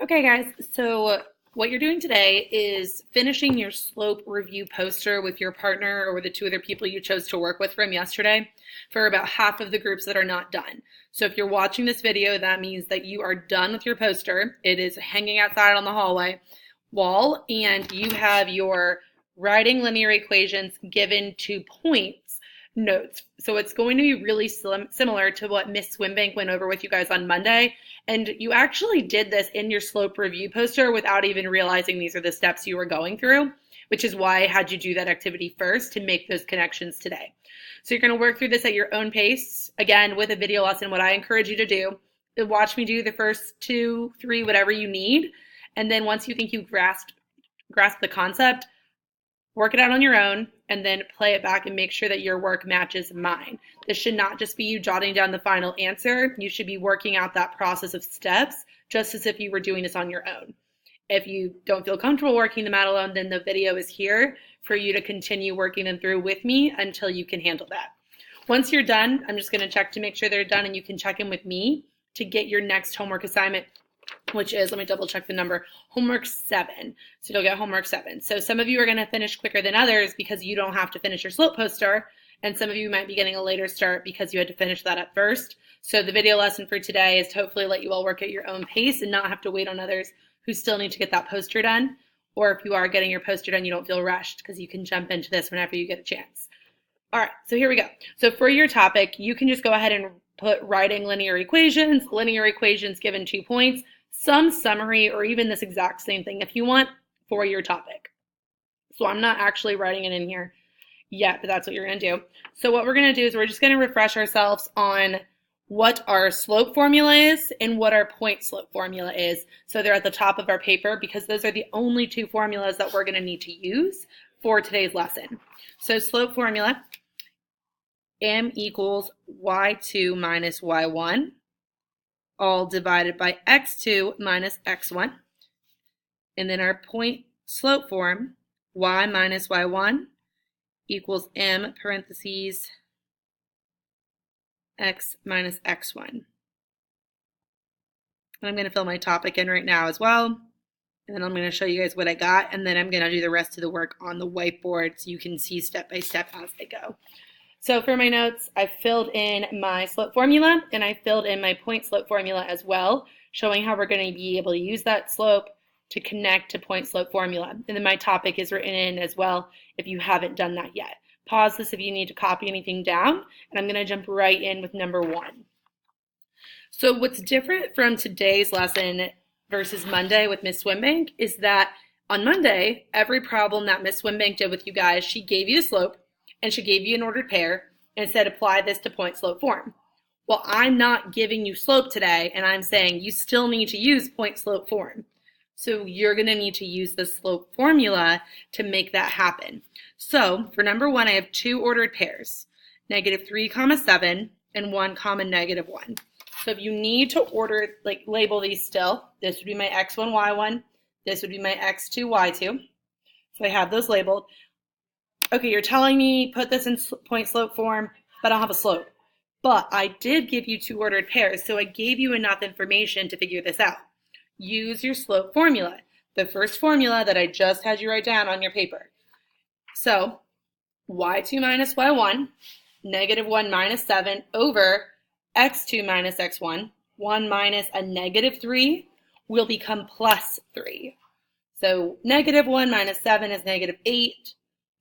Okay, guys, so what you're doing today is finishing your slope review poster with your partner or with the two other people you chose to work with from yesterday for about half of the groups that are not done. So if you're watching this video, that means that you are done with your poster. It is hanging outside on the hallway wall, and you have your writing linear equations given to points notes. So it's going to be really similar to what Miss Swimbank went over with you guys on Monday. And you actually did this in your slope review poster without even realizing these are the steps you were going through, which is why I had you do that activity first to make those connections today. So you're going to work through this at your own pace, again, with a video lesson. What I encourage you to do is watch me do the first 2, 3, whatever you need. And then once you think you grasp the concept, work it out on your own, and then play it back and make sure that your work matches mine. This should not just be you jotting down the final answer. You should be working out that process of steps just as if you were doing this on your own. If you don't feel comfortable working them out alone, then the video is here for you to continue working them through with me until you can handle that. Once you're done, I'm just going to check to make sure they're done, and you can check in with me to get your next homework assignment, which is, let me double check the number, homework 7. So you'll get homework 7. So some of you are going to finish quicker than others because you don't have to finish your slope poster, and some of you might be getting a later start because you had to finish that at first. So the video lesson for today is to hopefully let you all work at your own pace and not have to wait on others who still need to get that poster done. Or if you are getting your poster done, you don't feel rushed because you can jump into this whenever you get a chance. All right, so here we go. So for your topic, you can just go ahead and put writing linear equations given 2 points, some summary, or even this exact same thing if you want for your topic. So I'm not actually writing it in here yet, but that's what you're going to do. So what we're going to do is we're just going to refresh ourselves on what our slope formula is and what our point slope formula is. So they're at the top of our paper because those are the only 2 formulas that we're going to need to use for today's lesson. So slope formula, m equals y2 minus y1, all divided by x2 minus x1. And then our point slope form, y minus y1 equals m parentheses x minus x1. And I'm going to fill my topic in right now as well. And then I'm going to show you guys what I got. And then I'm going to do the rest of the work on the whiteboard so you can see step by step as I go. So for my notes, I filled in my slope formula and I filled in my point slope formula as well, showing how we're going to be able to use that slope to connect to point slope formula. And then my topic is written in as well if you haven't done that yet. Pause this if you need to copy anything down, and I'm going to jump right in with number 1. So what's different from today's lesson versus Monday with Miss Swimbank is that on Monday, every problem that Miss Swimbank did with you guys, she gave you a slope, and she gave you an ordered pair and said apply this to point slope form. Well, I'm not giving you slope today, and I'm saying you still need to use point slope form. So you're going to need to use the slope formula to make that happen. So for number 1, I have 2 ordered pairs, -3, 7 and 1, -1. So if you need to order, label these still, this would be my x1, y1, this would be my x2, y2. So I have those labeled. Okay, you're telling me put this in point slope form, but I don't have a slope. But I did give you 2 ordered pairs, so I gave you enough information to figure this out. Use your slope formula, the first formula that I just had you write down on your paper. So y2 minus y1, -1 minus 7 over x2 minus x1, 1 minus a -3 will become +3. So -1 minus 7 is -8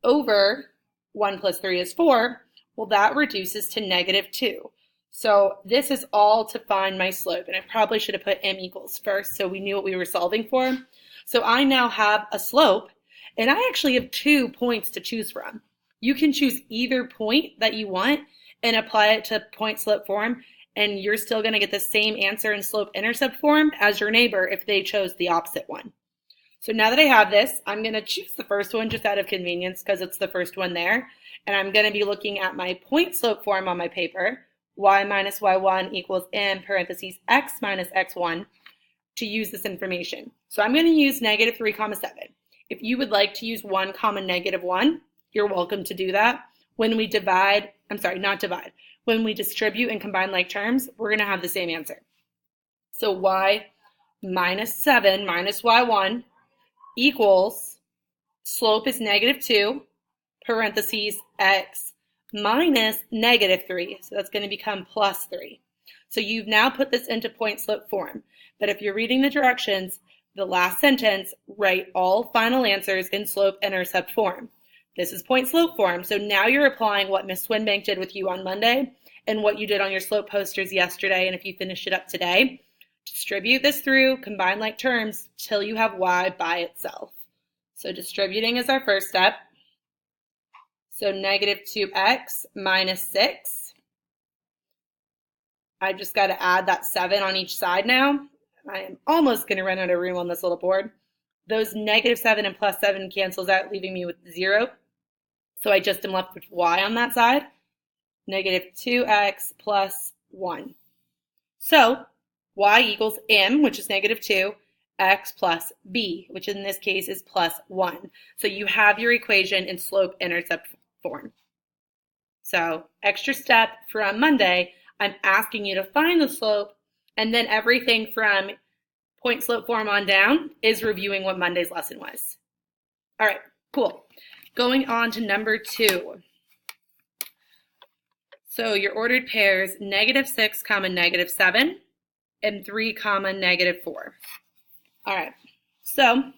over 1 plus 3 is 4. Well, that reduces to -2. So this is all to find my slope, and I probably should have put m equals first so we knew what we were solving for. So I now have a slope, and I actually have 2 points to choose from. You can choose either point that you want and apply it to point slope form, and you're still going to get the same answer in slope intercept form as your neighbor if they chose the opposite one. So now that I have this, I'm going to choose the first one just out of convenience because it's the first one there, and I'm going to be looking at my point slope form on my paper, y minus y1 equals m parentheses x minus x1, to use this information. So I'm going to use -3, 7. If you would like to use 1, -1, you're welcome to do that. When we when we distribute and combine like terms, we're going to have the same answer. So y minus 7 minus y1 equals slope is negative 2, parentheses x minus negative 3. So that's going to become plus 3. So you've now put this into point slope form. But if you're reading the directions, the last sentence, write all final answers in slope intercept form. This is point slope form. So now you're applying what Miss Swinbank did with you on Monday and what you did on your slope posters yesterday. And if you finish it up today, distribute this through, combine like terms till you have y by itself. So distributing is our first step. So negative 2x minus 6. I've just got to add that 7 on each side now. I am almost going to run out of room on this little board. Those negative 7 and plus 7 cancels out, leaving me with 0. So I just am left with y on that side. Negative 2x plus 1. So y equals m, which is negative 2, x plus b, which in this case is plus 1. So you have your equation in slope-intercept form. So extra step from Monday, I'm asking you to find the slope, and then everything from point slope form on down is reviewing what Monday's lesson was. All right, cool. Going on to number 2. So your ordered pairs, negative 6 comma negative 7 and 3 comma negative 4. All right, so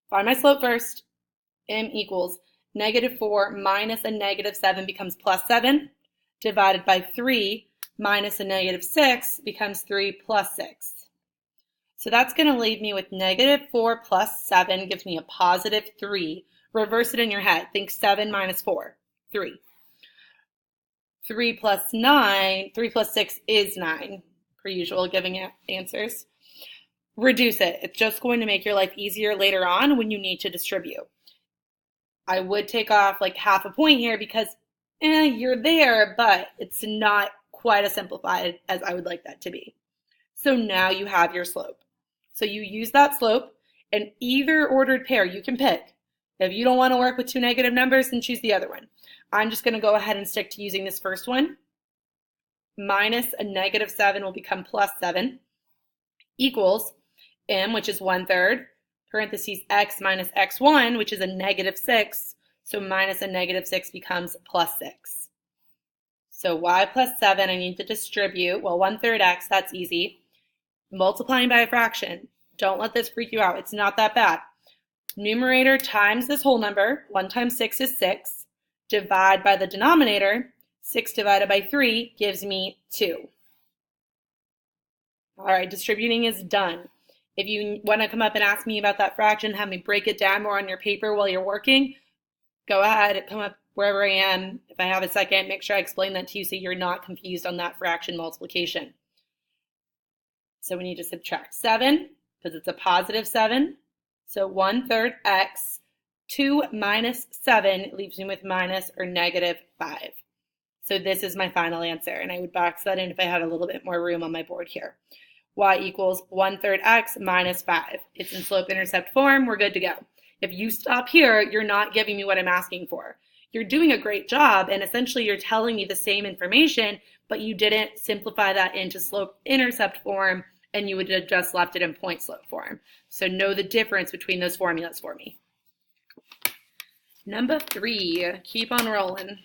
find my slope first. M equals negative 4 minus a negative 7 becomes plus 7, divided by 3 minus a negative 6 becomes 3 plus 6. So that's going to leave me with negative 4 plus 7 gives me a positive 3. Reverse it in your head. Think 7 minus 4, 3. 3 plus 9, 3 plus 6 is 9, per usual, giving answers. Reduce it. It's just going to make your life easier later on when you need to distribute. I would take off like half a point here because you're there, but it's not quite as simplified as I would like that to be. So now you have your slope. So you use that slope, and either ordered pair you can pick. If you don't want to work with two negative numbers, then choose the other one. I'm just going to go ahead and stick to using this first one. Minus a negative 7 will become plus 7 equals m, which is 1/3, parentheses x minus x1, which is a negative 6. So minus a negative 6 becomes plus 6. So y plus 7, I need to distribute. Well, 1/3 x, that's easy. Multiplying by a fraction. Don't let this freak you out. It's not that bad. Numerator times this whole number. 1 times 6 is 6. Divide by the denominator. 6 divided by 3 gives me 2. All right, distributing is done. If you want to come up and ask me about that fraction, have me break it down more on your paper while you're working, go ahead, come up wherever I am. If I have a second, make sure I explain that to you so you're not confused on that fraction multiplication. So we need to subtract 7 because it's a positive 7. So 1/3 x. 2 minus 7 leaves me with minus or negative 5. So this is my final answer, and I would box that in if I had a little bit more room on my board here. Y equals 1/3 x minus 5. It's in slope-intercept form. We're good to go. If you stop here, you're not giving me what I'm asking for. You're doing a great job, and essentially you're telling me the same information, but you didn't simplify that into slope-intercept form, and you would have just left it in point slope form. So know the difference between those formulas for me. Number 3, keep on rolling.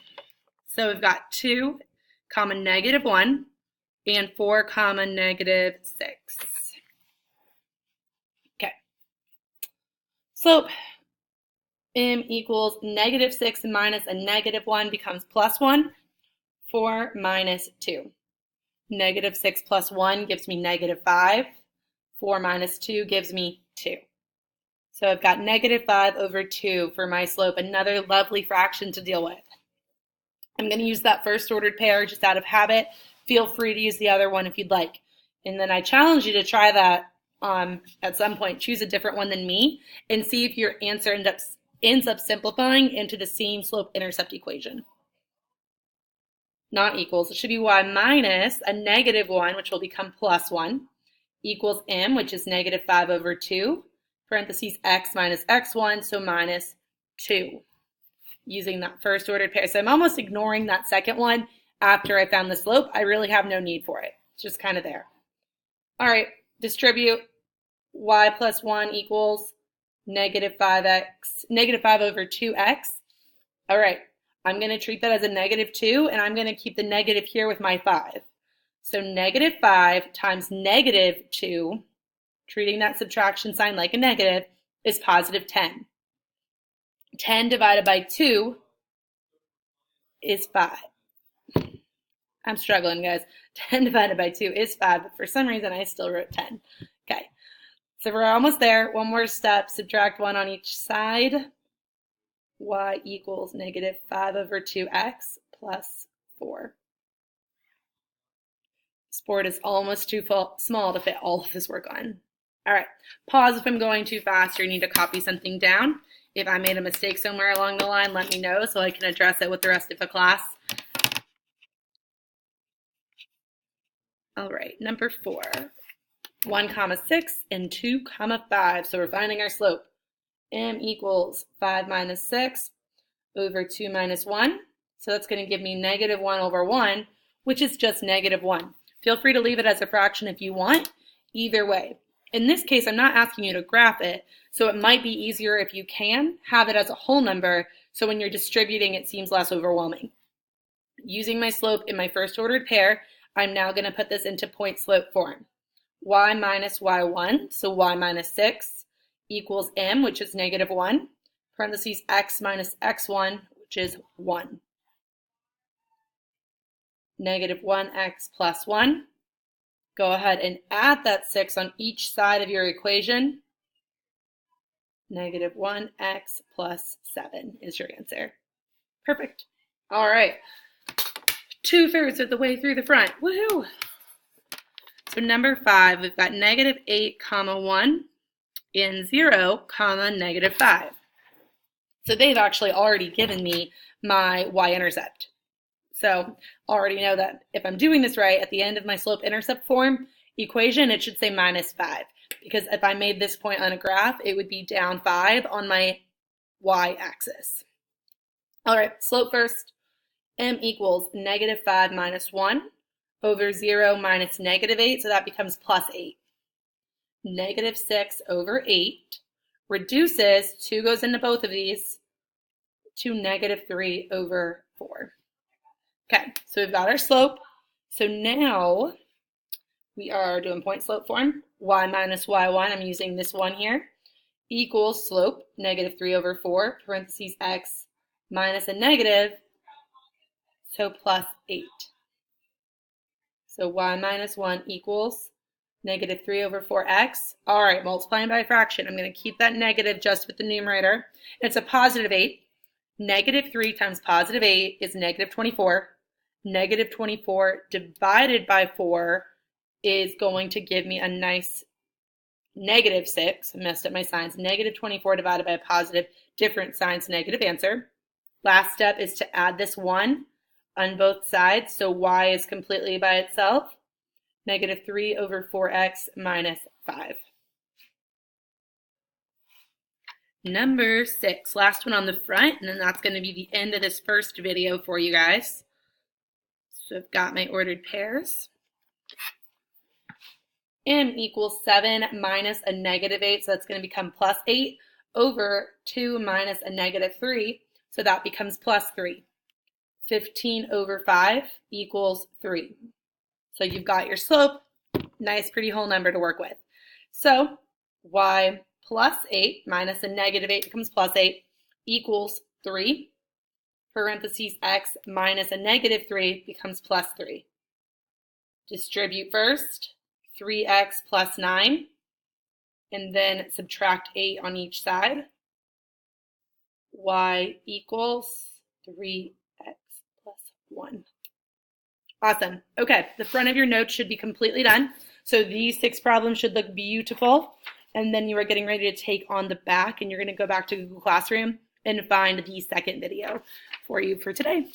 So we've got 2 comma negative 1 and 4 comma negative 6. Okay. Slope m equals negative 6 minus a negative 1 becomes plus 1. 4 minus 2. Negative 6 plus 1 gives me negative 5. 4 minus 2 gives me 2. So I've got negative 5 over 2 for my slope, another lovely fraction to deal with. I'm going to use that first ordered pair just out of habit. Feel free to use the other one if you'd like. And then I challenge you to try that at some point. Choose a different one than me and see if your answer ends up simplifying into the same slope-intercept equation. Not equals. It should be y minus a negative 1, which will become plus 1, equals m, which is negative 5 over 2, parentheses x minus x1, so minus 2, using that first ordered pair. So I'm almost ignoring that second one after I found the slope. I really have no need for it. It's just kind of there. All right, distribute y plus 1 equals negative 5 over 2x. All right, I'm going to treat that as a negative 2, and I'm going to keep the negative here with my 5. So negative 5 times negative 2, treating that subtraction sign like a negative, is positive 10. 10 divided by 2 is 5. I'm struggling, guys. 10 divided by 2 is 5, but for some reason I still wrote 10. Okay, so we're almost there. One more step, subtract 1 on each side. Y equals negative 5 over 2x plus 4. This board is almost too small to fit all of this work on. All right, pause if I'm going too fast or you need to copy something down. If I made a mistake somewhere along the line, let me know so I can address it with the rest of the class. All right, number 4, 1 comma 6 and 2 comma 5. So we're finding our slope. M equals 5 minus 6 over 2 minus 1. So that's going to give me negative 1 over 1, which is just negative 1. Feel free to leave it as a fraction if you want. Either way. In this case, I'm not asking you to graph it, so it might be easier if you can have it as a whole number, so when you're distributing it seems less overwhelming. Using my slope in my first ordered pair, I'm now going to put this into point slope form. Y minus y1, so y minus 6, equals m, which is negative 1, parentheses x minus x1, which is 1. Negative 1x plus 1. Go ahead and add that 6 on each side of your equation. Negative 1x plus 7 is your answer. Perfect. All right. 2/3 of the way through the front. Woohoo! So number 5, we've got negative 8 comma 1 and 0 comma negative 5. So they've actually already given me my y-intercept. So already know that if I'm doing this right, at the end of my slope-intercept form equation, it should say minus 5. Because if I made this point on a graph, it would be down 5 on my y-axis. All right, slope first. M equals negative 5 minus 1 over 0 minus negative 8, so that becomes plus 8. Negative 6 over 8 reduces, 2 goes into both of these, to negative 3 over 4. Okay, so we've got our slope. So now we are doing point slope form. Y minus y1, I'm using this one here, equals slope, negative 3 over 4, parentheses x minus a negative, so plus 8. So y minus 1 equals negative 3 over 4x. All right, multiplying by a fraction. I'm going to keep that negative just with the numerator. It's a positive 8. Negative 3 times positive 8 is negative 24. Negative 24 divided by 4 is going to give me a nice negative 6. I messed up my signs. Negative 24 divided by a positive, different signs, negative answer. Last step is to add this 1 on both sides, so y is completely by itself. Negative 3 over 4x minus 5. Number 6, last one on the front, and then that's going to be the end of this first video for you guys. So I've got my ordered pairs. M equals 7 minus a negative 8, so that's going to become plus 8 over 2 minus a negative 3, so that becomes plus 3. 15 over 5 equals 3. So you've got your slope, nice pretty whole number to work with. So y plus 8 minus a negative 8 becomes plus 8 equals 3. Parentheses x minus a negative 3 becomes plus 3. Distribute first, 3x plus 9, and then subtract 8 on each side. Y equals 3x plus 1. Awesome. Okay, the front of your notes should be completely done. So these 6 problems should look beautiful. And then you are getting ready to take on the back, and you're going to go back to Google Classroom and find the second video for you for today.